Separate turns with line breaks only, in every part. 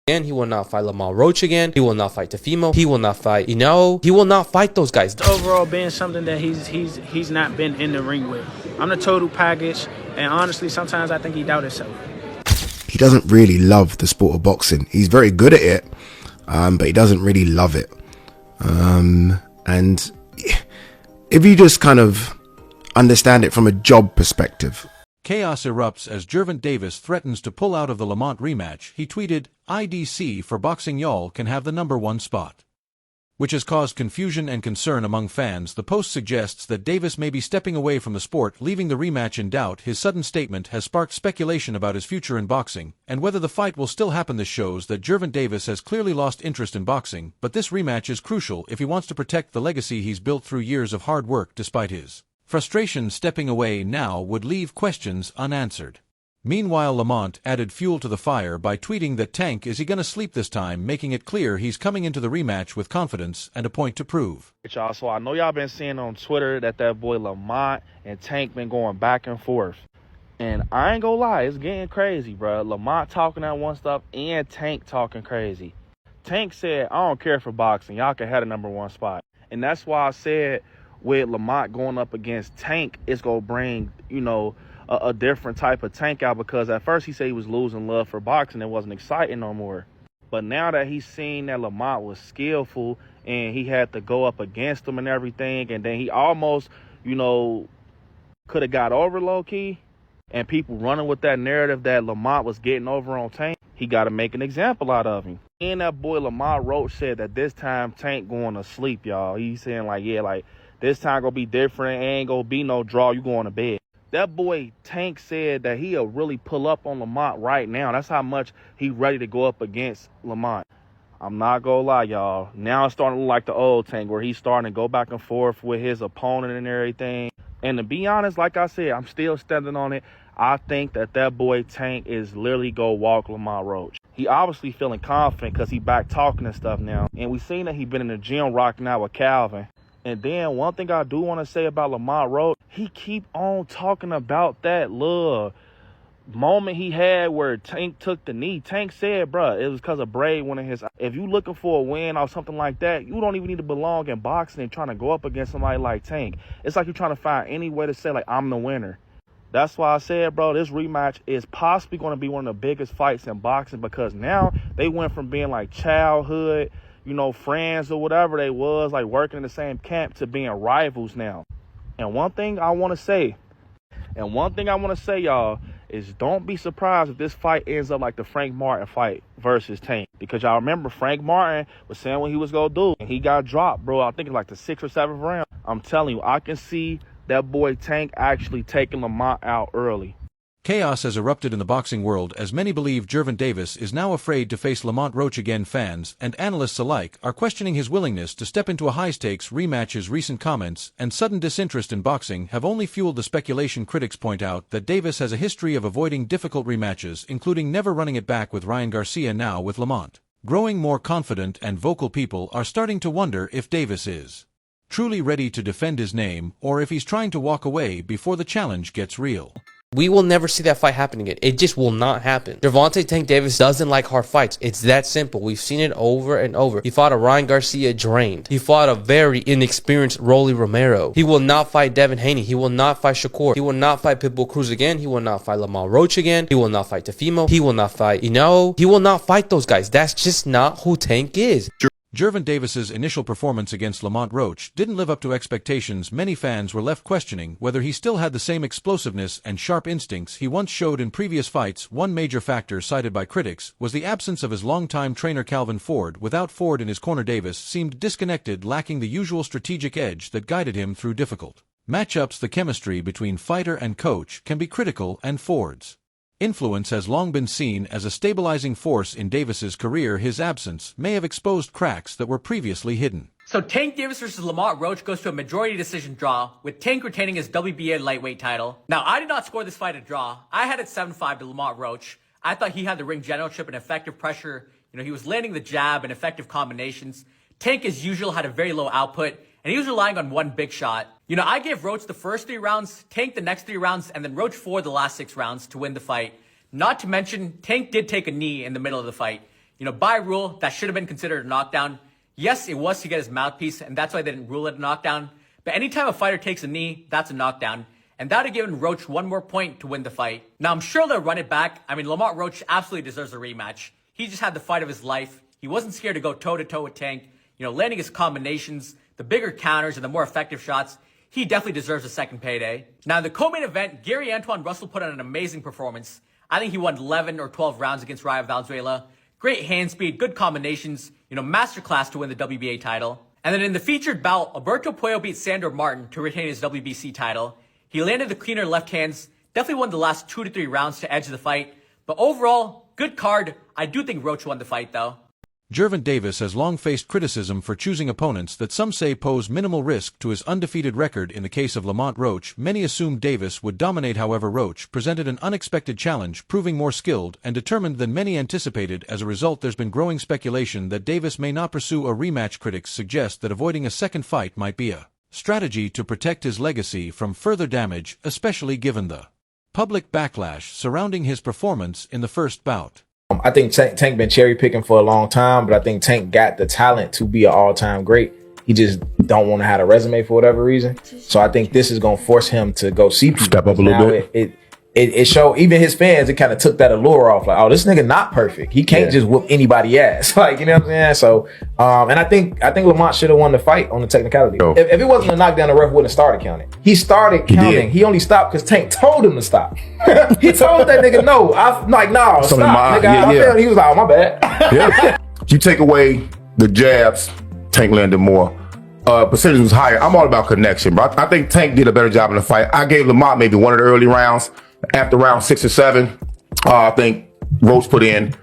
again. He will not fight Lamont Roach again. He will not fight Tefimo. He will not fight, He will not fight those guys.
Overall being something that he's not been in the ring with. I'm the total package, and honestly, sometimes I think he doubts himself.
He doesn't really love the sport of boxing. He's very good at it, but he doesn't really love it. And if you just kind of understand it from a job perspective.
Chaos erupts as Gervonta threatens to pull out of the Lamont rematch. He tweeted, "IDC for boxing y'all can have the #1 spot," which has caused confusion and concern among fans. The post suggests that Davis may be stepping away from the sport, leaving the rematch in doubt. His sudden statement has sparked speculation about his future in boxing, and whether the fight will still happen. This shows that Gervonta has clearly lost interest in boxing, but this rematch is crucial if he wants to protect the legacy he's built through years of hard work. Despite his frustration, stepping away now would leave questions unanswered. Meanwhile, Lamont added fuel to the fire by tweeting that Tank is he gonna sleep this time, making it clear he's coming into the rematch with confidence and a point to prove.
Y'all, so I know y'all been seeing on Twitter that boy Lamont and Tank been going back and forth. And I ain't gonna lie, it's getting crazy, bro. Lamont talking that one stuff and Tank talking crazy. Tank said, I don't care for boxing. Y'all can have the #1 spot. And that's why I said with Lamont going up against Tank, it's gonna bring, a different type of Tank out, because at first he said he was losing love for boxing. It wasn't exciting no more. But now that he's seen that Lamont was skillful and he had to go up against him and everything, and then he almost, could have got over low-key, and people running with that narrative that Lamont was getting over on Tank, he got to make an example out of him. And that boy Lamont Roach said that this time Tank going to sleep, y'all. He's saying this time gonna be different. Ain't gonna be no draw. You going to bed. That boy Tank said that he'll really pull up on Lamont right now. That's how much he ready to go up against Lamont. I'm not gonna lie, y'all. Now it's starting to look like the old Tank, where he's starting to go back and forth with his opponent and everything. And to be honest, like I said, I'm still standing on it. I think that boy Tank is literally go walk Lamont Roach. He obviously feeling confident because he back talking and stuff now. And we seen that he been in the gym rocking out with Calvin. And then one thing I do want to say about Lamont Roach, he keep on talking about that little moment he had where Tank took the knee. Tank said, bruh, it was because of braid one of his. If you looking for a win or something like that, you don't even need to belong in boxing and trying to go up against somebody like Tank. It's like you're trying to find any way to say, I'm the winner. That's why I said, bro, this rematch is possibly going to be one of the biggest fights in boxing, because now they went from being like childhood, friends or whatever they was, like working in the same camp, to being rivals now. And one thing I want to say, y'all, is don't be surprised if this fight ends up like the Frank Martin fight versus Tank. Because y'all remember Frank Martin was saying what he was going to do, and he got dropped, bro. I think it's like the 6th or 7th round. I'm telling you, I can see that boy Tank actually taking Lamont out early.
Chaos has erupted in the boxing world as many believe Gervonta is now afraid to face Lamont Roach again. Fans and analysts alike are questioning his willingness to step into a high-stakes rematch. His recent comments and sudden disinterest in boxing have only fueled the speculation. Critics point out that Davis has a history of avoiding difficult rematches, including never running it back with Ryan Garcia, now with Lamont. Growing more confident and vocal people are starting to wonder if Davis is truly ready to defend his name, or if he's trying to walk away before the challenge gets real.
We will never see that fight happen again. It just will not happen. Gervonta Tank Davis doesn't like hard fights. It's that simple. We've seen it over and over. He fought a Ryan Garcia drained. He fought a very inexperienced Rolly Romero. He will not fight Devin Haney. He will not fight Shakur. He will not fight Pitbull Cruz again. He will not fight Lamont Roach again. He will not fight Tefimo. He will not fight, He will not fight those guys. That's just not who Tank is.
Gervonta's initial performance against Lamont Roach didn't live up to expectations. Many fans were left questioning whether he still had the same explosiveness and sharp instincts he once showed in previous fights. One major factor cited by critics was the absence of his longtime trainer Calvin Ford. Without Ford in his corner, Davis seemed disconnected, lacking the usual strategic edge that guided him through difficult matchups. The chemistry between fighter and coach can be critical, and Ford's influence has long been seen as a stabilizing force in Davis's career. His absence may have exposed cracks that were previously hidden.
So Tank Davis versus Lamont Roach goes to a majority decision draw, with Tank retaining his WBA lightweight title. Now, I did not score this fight a draw. I had it 7-5 to Lamont Roach. I thought he had the ring generalship and effective pressure. He was landing the jab and effective combinations. Tank, as usual, had a very low output, and he was relying on one big shot. I gave Roach the first 3 rounds, Tank the next 3 rounds, and then Roach 4 the last 6 rounds to win the fight. Not to mention, Tank did take a knee in the middle of the fight. By rule, that should have been considered a knockdown. Yes, it was to get his mouthpiece, and that's why they didn't rule it a knockdown. But anytime a fighter takes a knee, that's a knockdown. And that would have given Roach one more point to win the fight. Now, I'm sure they'll run it back. I mean, Lamont Roach absolutely deserves a rematch. He just had the fight of his life. He wasn't scared to go toe-to-toe with Tank. Landing his combinations, the bigger counters, and the more effective shots. He definitely deserves a second payday. Now, in the co-main event, Gary Antoine Russell put on an amazing performance. I think he won 11 or 12 rounds against Rayo Valenzuela. Great hand speed, good combinations, masterclass to win the WBA title. And then in the featured bout, Alberto Puello beat Sandor Martin to retain his WBC title. He landed the cleaner left hands, definitely won the last 2 to 3 rounds to edge the fight. But overall, good card. I do think Roach won the fight though.
Gervonta Davis has long faced criticism for choosing opponents that some say pose minimal risk to his undefeated record. In the case of Lamont Roach, many assumed Davis would dominate. However, Roach presented an unexpected challenge, proving more skilled and determined than many anticipated. As a result, there's been growing speculation that Davis may not pursue a rematch. Critics suggest that avoiding a second fight might be a strategy to protect his legacy from further damage, especially given the public backlash surrounding his performance in the first bout.
I think Tank been cherry picking for a long time, but I think Tank got the talent to be an all-time great. He just don't want to have a resume for whatever reason. So I think this is going to force him to go see people.
Step up a little bit.
It showed even his fans, it kind of took that allure off. Like, oh, this nigga not perfect. He can't just whoop anybody ass. Like, you know what I'm saying? So, and I think Lamont should have won the fight on the technicality.
Oh.
If it wasn't a knockdown, the ref wouldn't have started counting. He started counting. He only stopped because Tank told him to stop. He told that nigga, no. I'm like, no, stop. Nigga, he was like, oh, my bad.
Yeah. You take away the jabs, Tank landed more. Percentage was higher. I'm all about connection, bro. I think Tank did a better job in the fight. I gave Lamont maybe one of the early rounds. After round 6 or 7, I think Roach put in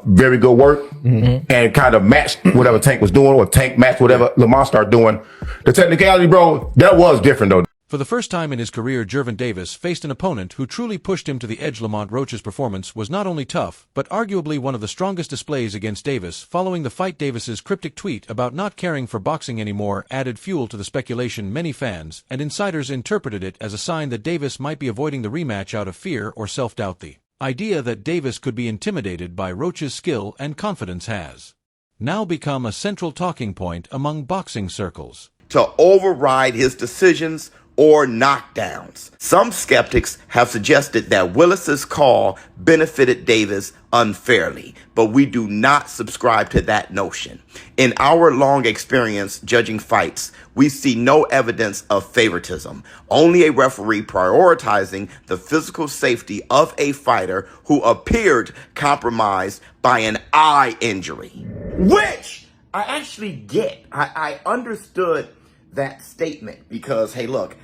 very good work and kind of matched whatever Tank was doing, or Tank matched whatever Lamont started doing. The technicality, bro, that was different, though.
For the first time in his career, Gervonta Davis faced an opponent who truly pushed him to the edge. Lamont Roach's performance was not only tough, but arguably one of the strongest displays against Davis. Following the fight, Davis's cryptic tweet about not caring for boxing anymore added fuel to the speculation. Many fans and insiders interpreted it as a sign that Davis might be avoiding the rematch out of fear or self-doubt. The idea that Davis could be intimidated by Roach's skill and confidence has now become a central talking point among boxing circles.
To override his decisions or knockdowns. Some skeptics have suggested that Willis's call benefited Davis unfairly, but we do not subscribe to that notion. In our long experience judging fights, we see no evidence of favoritism, only a referee prioritizing the physical safety of a fighter who appeared compromised by an eye injury, which I actually get. I understood that statement because, hey, look,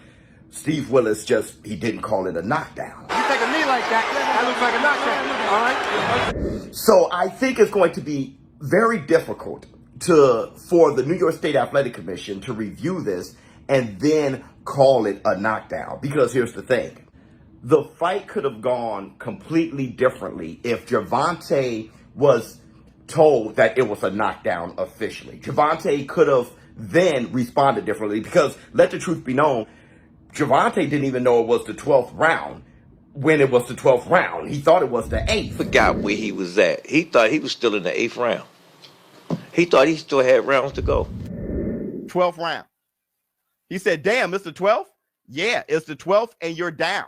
Steve Willis he didn't call it a knockdown.
You take a knee like that looks like a knockdown, all right?
So I think it's going to be very difficult for the New York State Athletic Commission to review this and then call it a knockdown. Because here's the thing. The fight could have gone completely differently if Gervonta was told that it was a knockdown officially. Gervonta could have then responded differently because, let the truth be known, Gervonta didn't even know it was the 12th round when it was the 12th round. He thought it was the 8th.
Forgot where he was at. He thought he was still in the 8th round. He thought he still had rounds to go.
12th round. He said, damn, it's the 12th? Yeah, it's the 12th and you're down.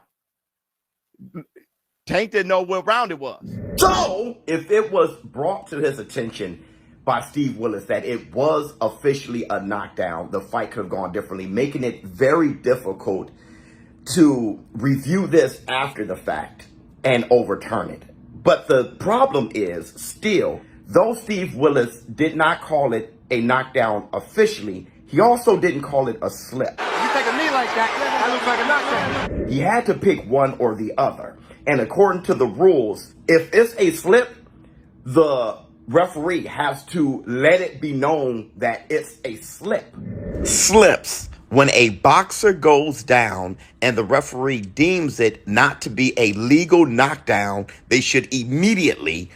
Tank didn't know what round it was.
So, if it was brought to his attention by Steve Willis that it was officially a knockdown, the fight could have gone differently, making it very difficult to review this after the fact and overturn it. But the problem is still, though Steve Willis did not call it a knockdown officially, he also didn't call it a slip.
You take a knee like that looks like a knockdown.
He had to pick one or the other. And according to the rules, if it's a slip, the referee has to let it be known that it's a slip. Slips. When a boxer goes down and the referee deems it not to be a legal knockdown, they should immediately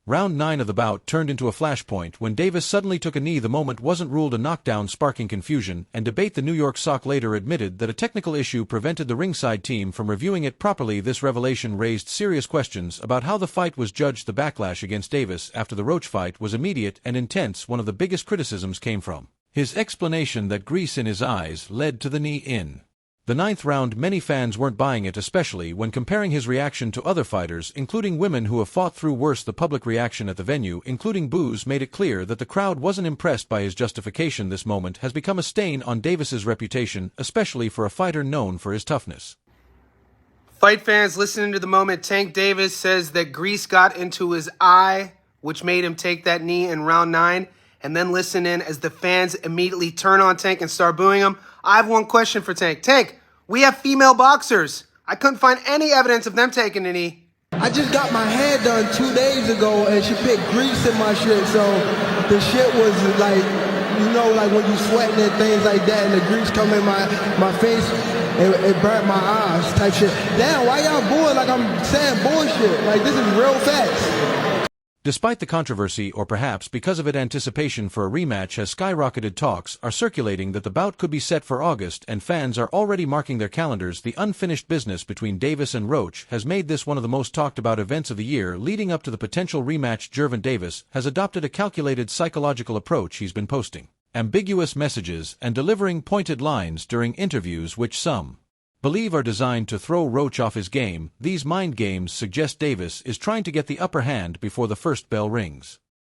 Round 9 of the bout turned into a flashpoint when Davis suddenly took a knee. The moment wasn't ruled a knockdown, sparking confusion and debate. The New York Sock later admitted that a technical issue prevented the ringside team from reviewing it properly. This revelation raised serious questions about how the fight was judged. The backlash against Davis after the Roach fight was immediate and intense. One of the biggest criticisms came from his explanation that grease in his eyes led to the knee in the 9th round. Many fans weren't buying it, especially when comparing his reaction to other fighters, including women who have fought through worse. The public reaction at the venue, including boos, made it clear that the crowd wasn't impressed by his justification. This moment has become a stain on Davis's reputation, especially for a fighter known for his toughness.
Fight fans listening to the moment, Tank Davis says that grease got into his eye, which made him take that knee in round 9. And then listen in as the fans immediately turn on Tank and start booing him. I have one question for Tank. Tank, we have female boxers. I couldn't find any evidence of them taking a knee.
I just got my hair done 2 days ago and she put grease in my shit, so the shit was like, you know, like when you sweating and things like that and the grease come in my face, it burnt my eyes type shit. Damn, why y'all booing like I'm saying bullshit? Like, this is real facts.
Despite the controversy, or perhaps because of it, anticipation for a rematch has skyrocketed. Talks are circulating that the bout could be set for August, and fans are already marking their calendars. The unfinished business between Davis and Roach has made this one of the most talked about events of the year leading up to the potential rematch. Gervonta Davis has adopted a calculated psychological approach. He's been posting ambiguous messages and delivering pointed lines during interviews which some believe are designed to throw Roach off his game. These mind games suggest Davis is trying to get the upper hand before the first bell rings.